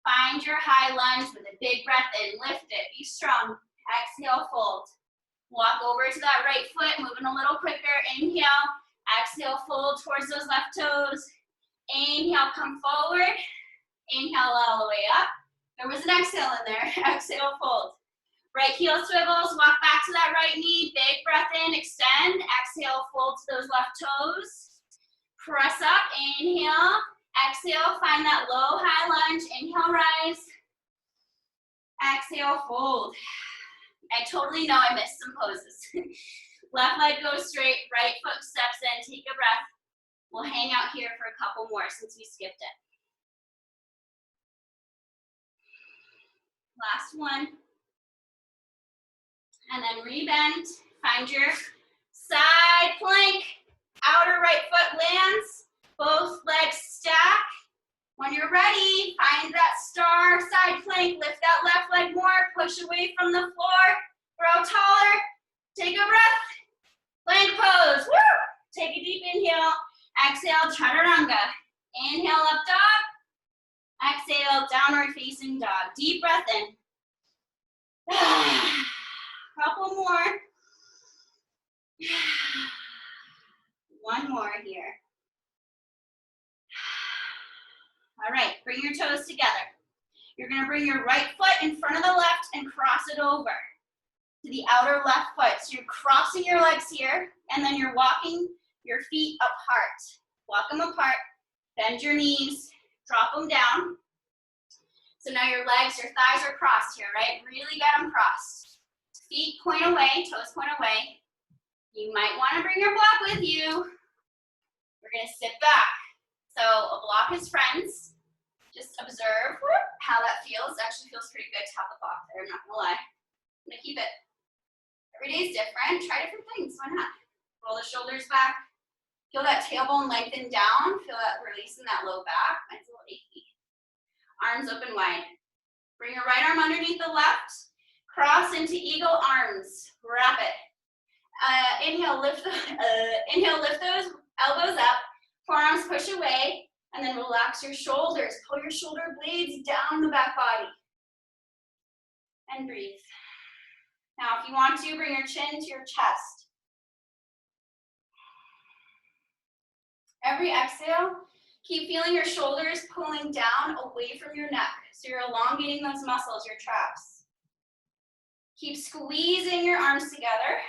Find your high lunge with a big breath in, lift it, be strong. Exhale, fold. Walk over to that right foot, moving a little quicker. Inhale, exhale, fold towards those left toes. Inhale, come forward. Inhale all the way up. There was an exhale in there. Exhale, fold. Right heel swivels, walk back to that right knee. Big breath in, extend. Exhale, fold to those left toes. Press up, inhale. Exhale, find that low, high lunge. Inhale, rise. Exhale, fold. I totally know I missed some poses. Left leg goes straight, right foot steps in, take a breath. We'll hang out here for a couple more since we skipped it. Last one. And then rebend, find your side plank. Outer right foot lands, both legs stack. When you're ready, find that star side plank, lift that left leg more, push away from the floor, grow taller, take a breath, plank pose, woo! Take a deep inhale, exhale, chaturanga. Inhale, up dog, exhale, downward facing dog. Deep breath in. Couple more. One more here. All right, bring your toes together. You're gonna bring your right foot in front of the left and cross it over to the outer left foot. So you're crossing your legs here, and then you're walking your feet apart. Walk them apart, bend your knees, drop them down. So now your legs, your thighs are crossed here, right? Really get them crossed. Feet point away, toes point away. You might wanna bring your block with you. We're gonna sit back. So a block is friends. Just observe how that feels. It actually feels pretty good to have the block there, I'm not gonna lie. I'm gonna keep it. Every day is different. Try different things, why not? Roll the shoulders back. Feel that tailbone lengthen down. Feel that release in that low back. Mine's a little achy. Arms open wide. Bring your right arm underneath the left. Cross into eagle arms. Wrap it. Inhale, lift those elbows up. Forearms push away. And then relax your shoulders. Pull your shoulder blades down the back body. And breathe. Now, if you want to, bring your chin to your chest. Every exhale, keep feeling your shoulders pulling down away from your neck. So you're elongating those muscles, your traps. Keep squeezing your arms together.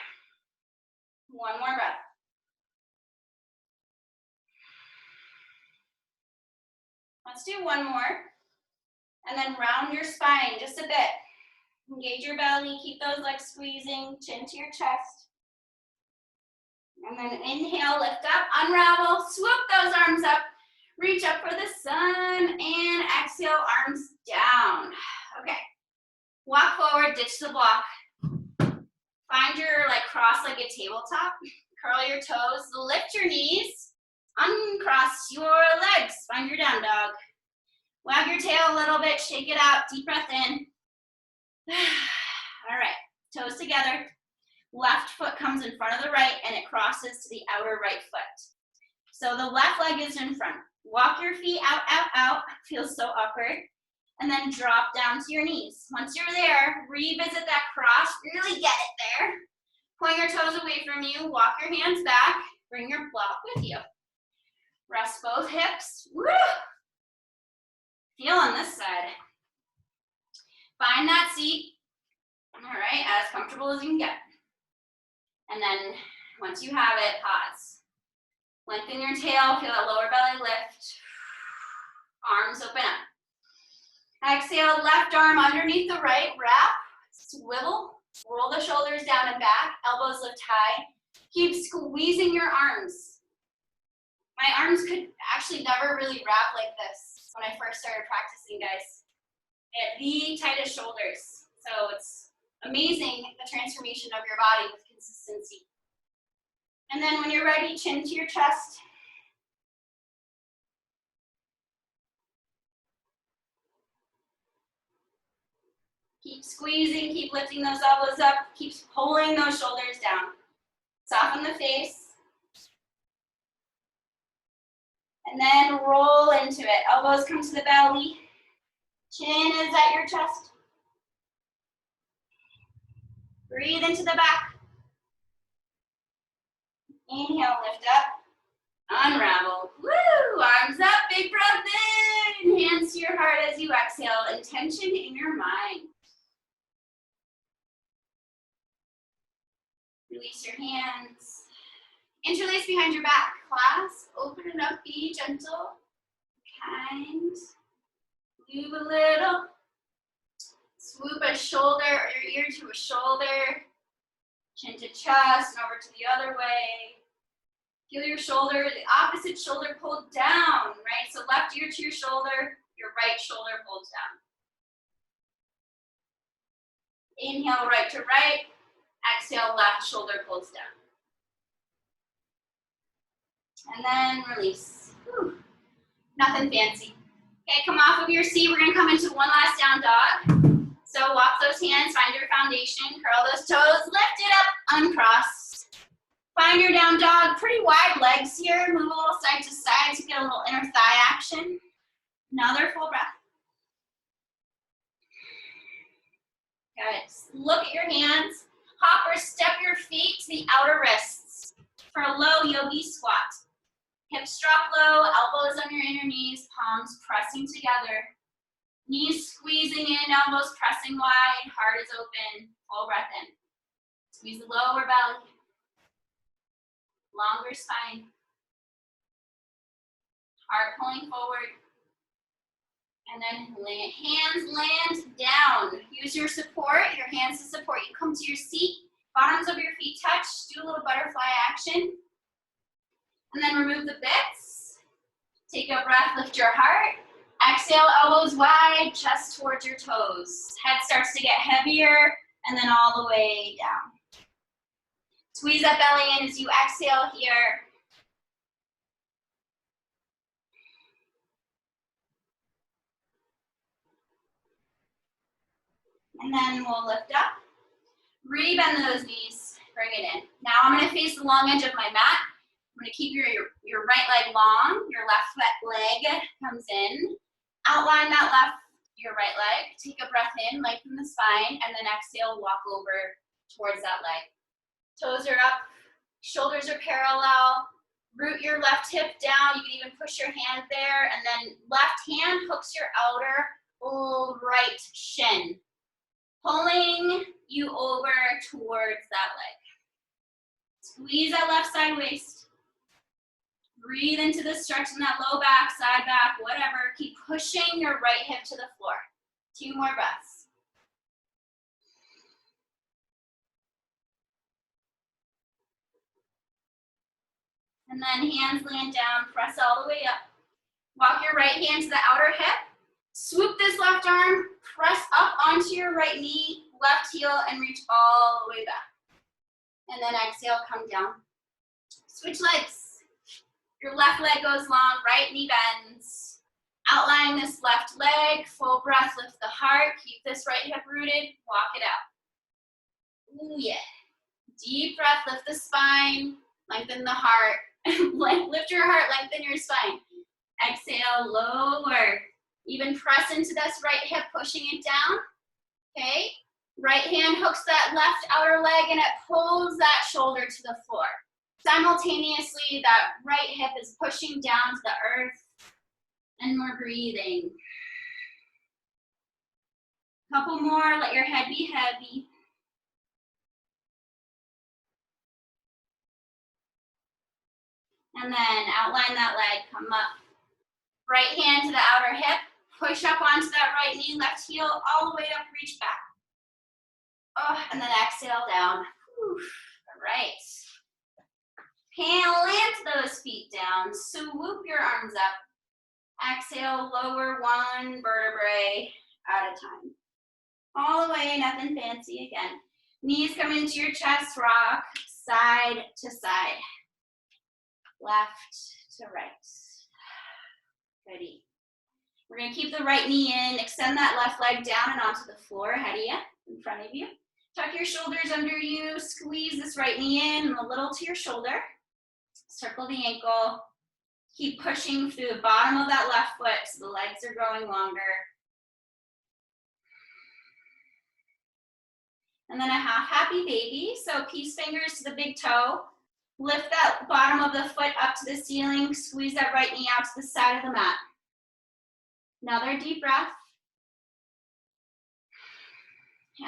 One more breath. Let's do one more. And then round your spine just a bit. Engage your belly, keep those legs squeezing, chin to your chest. And then inhale, lift up, unravel, swoop those arms up, reach up for the sun, and exhale, arms down. Okay, walk forward, ditch the block. Find your cross-legged tabletop, curl your toes, lift your knees, uncross your legs, find your down dog. Wag your tail a little bit, shake it out, deep breath in. All right, toes together. Left foot comes in front of the right and it crosses to the outer right foot. So the left leg is in front. Walk your feet out, out, out. Feels so awkward. And then drop down to your knees. Once you're there, revisit that cross. Really get it there. Point your toes away from you. Walk your hands back. Bring your block with you. Rest both hips. Woo! Feel on this side. Find that seat. All right, as comfortable as you can get. And then once you have it, pause. Lengthen your tail, feel that lower belly lift. Arms open up. Exhale, left arm underneath the right, wrap, swivel, roll the shoulders down and back, elbows lift high. Keep squeezing your arms. My arms could actually never really wrap like this when I first started practicing, guys. At the tightest shoulders. So it's amazing the transformation of your body with consistency. And then when you're ready, chin to your chest. Keep squeezing, keep lifting those elbows up, keep pulling those shoulders down. Soften the face. And then roll into it. Elbows come to the belly. Chin is at your chest. Breathe into the back. Inhale, lift up. Unravel. Woo! Arms up, big breath in. Hands to your heart as you exhale. Intention in your mind. Release your hands. Interlace behind your back. Clasp, open it up, be gentle, kind. Move a little. Swoop a shoulder or your ear to a shoulder. Chin to chest and over to the other way. Feel your shoulder, the opposite shoulder pulled down, right? So left ear to your shoulder, your right shoulder pulls down. Inhale, right to right. Exhale, left shoulder pulls down. And then release. Whew. Nothing fancy. Okay, come off of your seat. We're gonna come into one last down dog. So walk those hands, find your foundation, curl those toes, lift it up, uncross. Find your down dog, pretty wide legs here. Move a little side to side to get a little inner thigh action. Another full breath. Good. Look at your hands. Hop or step your feet to the outer wrists for a low yogi squat. Hips drop low, elbows on your inner knees, palms pressing together. Knees squeezing in, elbows pressing wide, heart is open, full breath in. Squeeze the lower belly. Longer spine. Heart pulling forward. And then hands land down. Use your support, your hands to support you. Come to your seat, bottoms of your feet touch, do a little butterfly action. And then remove the bits. Take a breath, lift your heart. Exhale, elbows wide, chest towards your toes. Head starts to get heavier, and then all the way down. Squeeze that belly in as you exhale here. And then we'll lift up. Rebend those knees, bring it in. Now I'm gonna face the long edge of my mat. I'm gonna keep your right leg long, your left leg comes in. Outline that your right leg. Take a breath in, lengthen the spine, and then exhale, walk over towards that leg. Toes are up, shoulders are parallel. Root your left hip down. You can even push your hand there, and then left hand hooks your outer right shin, pulling you over towards that leg. Squeeze that left side waist. Breathe into the stretch in that low back, side back, whatever. Keep pushing your right hip to the floor. 2 more breaths. And then hands land down, press all the way up. Walk your right hand to the outer hip. Swoop this left arm, press up onto your right knee, left heel, and reach all the way back. And then exhale, come down. Switch legs. Your left leg goes long, right knee bends. Outline this left leg, full breath, lift the heart. Keep this right hip rooted, walk it out. Ooh, yeah. Deep breath, lift the spine, lengthen the heart. Lift your heart, lengthen your spine. Exhale, lower. Even press into this right hip, pushing it down. Okay? Right hand hooks that left outer leg and it pulls that shoulder to the floor. Simultaneously, that right hip is pushing down to the earth, and we're breathing. Couple more, let your head be heavy. And then outline that leg, come up. Right hand to the outer hip, push up onto that right knee, left heel, all the way up, reach back. Oh, and then exhale down. Whew. All right. Plant those feet down, swoop your arms up. Exhale, lower 1 vertebrae at a time. All the way, nothing fancy again. Knees come into your chest, rocks. side to side, left to right. Ready. We're gonna keep the right knee in, extend that left leg down and onto the floor ahead of you, in front of you. Tuck your shoulders under you, squeeze this right knee in, a little to your shoulder. Circle the ankle. Keep pushing through the bottom of that left foot so the legs are growing longer. And then a half happy baby. So peace fingers to the big toe. Lift that bottom of the foot up to the ceiling. Squeeze that right knee out to the side of the mat. Another deep breath.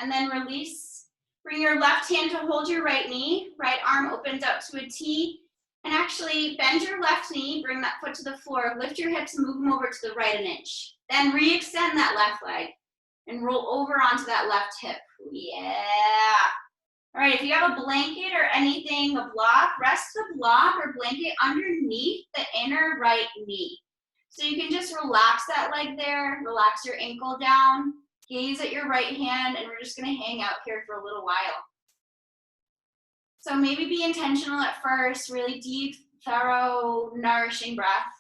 And then release. Bring your left hand to hold your right knee. Right arm opens up to a T. And actually bend your left knee. Bring that foot to the floor. Lift your hips and move them over to the right an inch. Then re-extend that left leg. And roll over onto that left hip. Yeah. All right, if you have a blanket or anything, a block, rest the block or blanket underneath the inner right knee. So you can just relax that leg there, relax your ankle down, gaze at your right hand, and we're just gonna hang out here for a little while. So maybe be intentional at first, really deep, thorough, nourishing breath.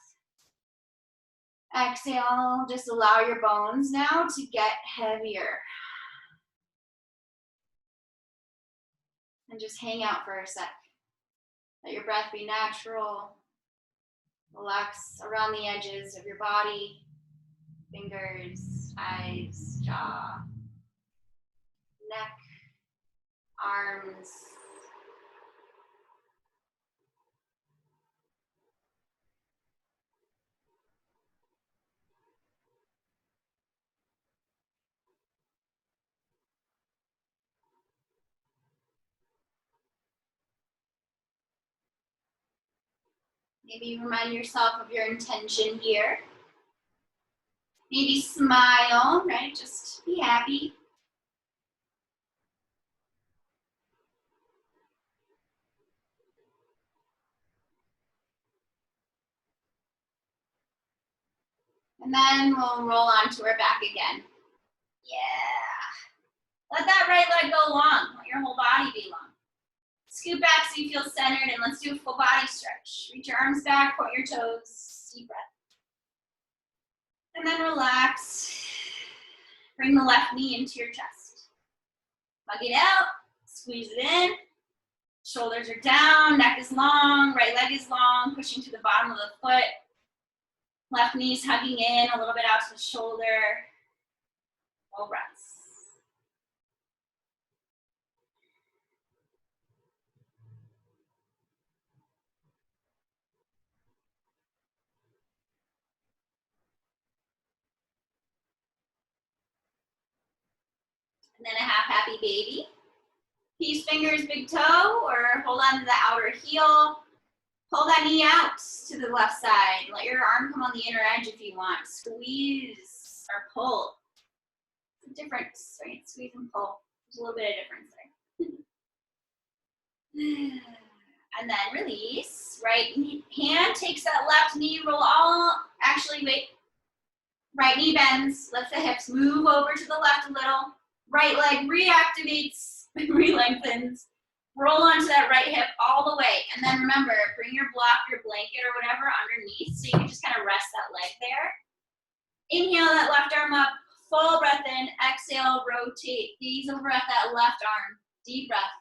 Exhale, just allow your bones now to get heavier. And just hang out for a sec. Let your breath be natural. Relax around the edges of your body, fingers, eyes, jaw, neck, arms. Maybe remind yourself of your intention here. Maybe smile, right? Just be happy. And then we'll roll onto our back again. Yeah. Let that right leg go long. Let your whole body be long. Scoot back so you feel centered, and let's do a full body stretch. Reach your arms back, point your toes, deep breath. And then relax. Bring the left knee into your chest. Hug it out, squeeze it in. Shoulders are down, neck is long, right leg is long, pushing to the bottom of the foot. Left knee's hugging in, a little bit out to the shoulder. Full breaths. And then a half happy baby. Peace fingers, big toe, or hold on to the outer heel. Pull that knee out to the left side. Let your arm come on the inner edge if you want. Squeeze or pull. It's a difference, right? Squeeze and pull. There's a little bit of difference there. And then release. Right hand takes that left knee, roll all, actually wait. Right knee bends, lift the hips, move over to the left a little. Right leg reactivates, re-lengthens. Roll onto that right hip all the way. And then remember, bring your block, your blanket or whatever underneath so you can just kind of rest that leg there. Inhale that left arm up, full breath in. Exhale, rotate. Gaze over at that left arm. Deep breath.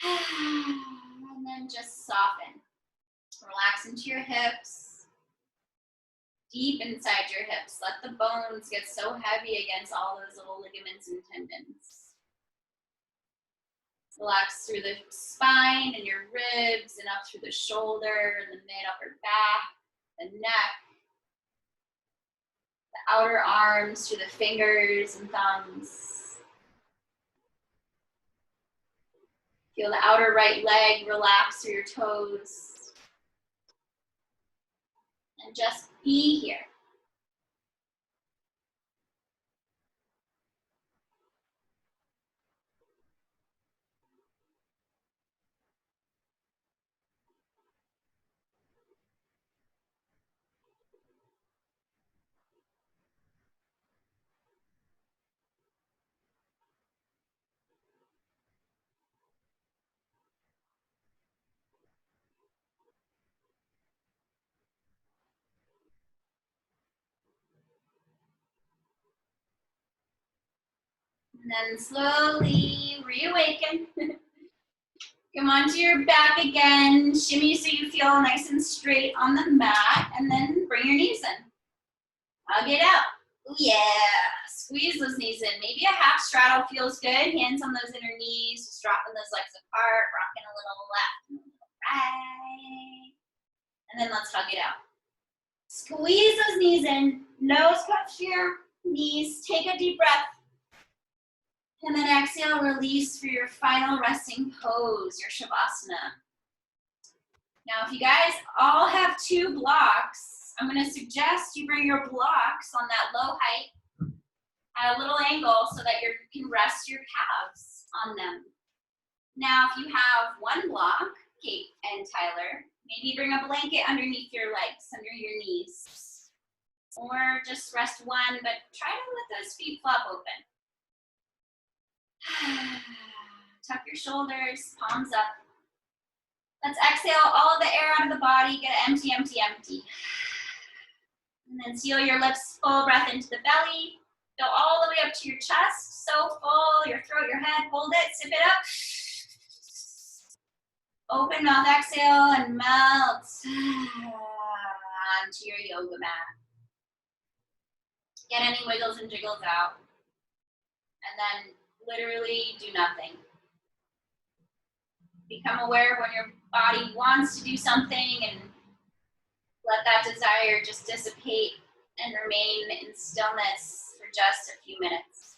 And then just soften. Relax into your hips. Deep inside your hips. Let the bones get so heavy against all those little ligaments and tendons. Relax through the spine and your ribs and up through the shoulder, the mid-upper back, the neck, the outer arms through the fingers and thumbs. Feel the outer right leg relax through your toes. And just be here. And then slowly reawaken. Come onto your back again. Shimmy so you feel nice and straight on the mat. And then bring your knees in. Hug it out. Ooh, yeah. Squeeze those knees in. Maybe a half straddle feels good. Hands on those inner knees. Just dropping those legs apart. Rocking a little left and a little right. And then let's hug it out. Squeeze those knees in. Nose cups to your knees. Take a deep breath. And then exhale, release for your final resting pose, your Shavasana. Now, if you guys all have 2 blocks, I'm going to suggest you bring your blocks on that low height at a little angle so that you can rest your calves on them. Now, if you have 1 block, Kate and Tyler, maybe bring a blanket underneath your legs, under your knees. Or just rest 1, but try to let those feet flop open. Tuck your shoulders, palms up. Let's exhale all of the air out of the body. Get it empty, empty, empty. And then seal your lips, full breath into the belly. Go all the way up to your chest. So full, your throat, your head. Hold it, sip it up. Open mouth, exhale, and melt onto your yoga mat. Get any wiggles and jiggles out. And then literally do nothing. Become aware of when your body wants to do something and let that desire just dissipate and remain in stillness for just a few minutes.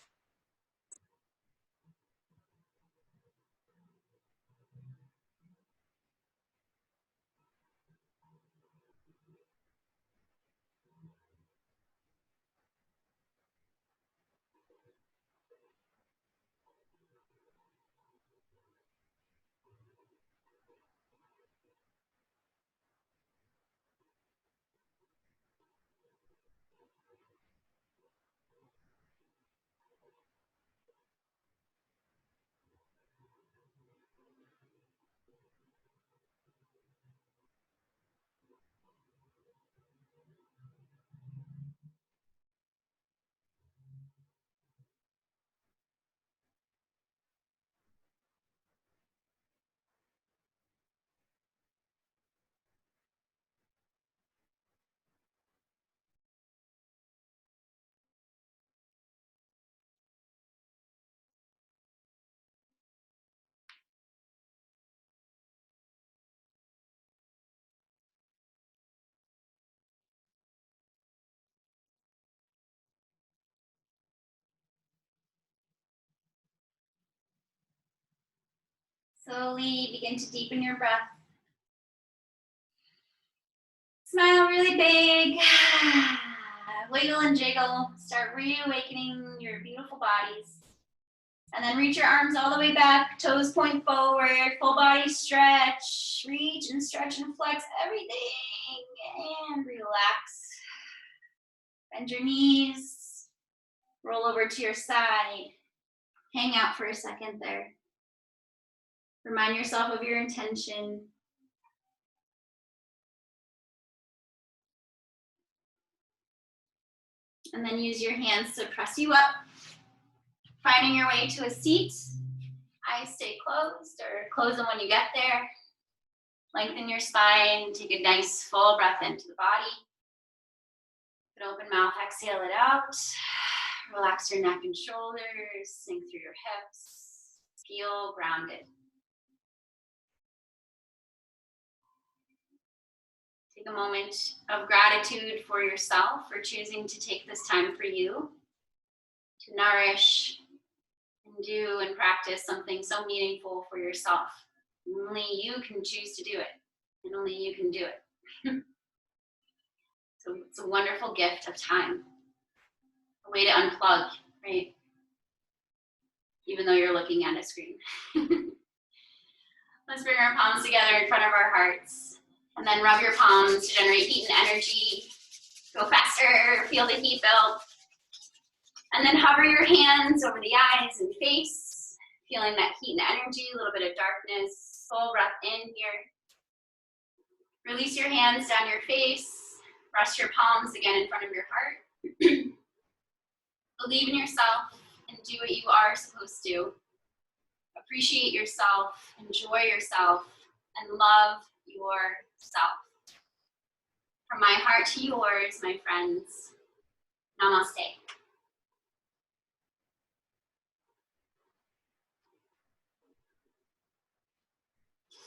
Slowly begin to deepen your breath. Smile really big. Wiggle and jiggle. Start reawakening your beautiful bodies. And then reach your arms all the way back. Toes point forward. Full body stretch. Reach and stretch and flex everything. And relax. Bend your knees. Roll over to your side. Hang out for a second there. Remind yourself of your intention. And then use your hands to press you up. Finding your way to a seat. Eyes stay closed or close them when you get there. Lengthen your spine. Take a nice full breath into the body. With open mouth, exhale it out. Relax your neck and shoulders. Sink through your hips. Feel grounded. Take a moment of gratitude for yourself for choosing to take this time for you to nourish and do and practice something so meaningful for yourself. Only you can choose to do it, and only you can do it. So it's a wonderful gift of time, a way to unplug, right? Even though you're looking at a screen. Let's bring our palms together in front of our hearts. And then rub your palms to generate heat and energy. Go faster, feel the heat build. And then hover your hands over the eyes and face, feeling that heat and energy, a little bit of darkness. Full breath in here. Release your hands down your face. Rest your palms again in front of your heart. Believe in yourself and do what you are supposed to. Appreciate yourself, enjoy yourself, and love yourself. From my heart to yours, my friends, namaste.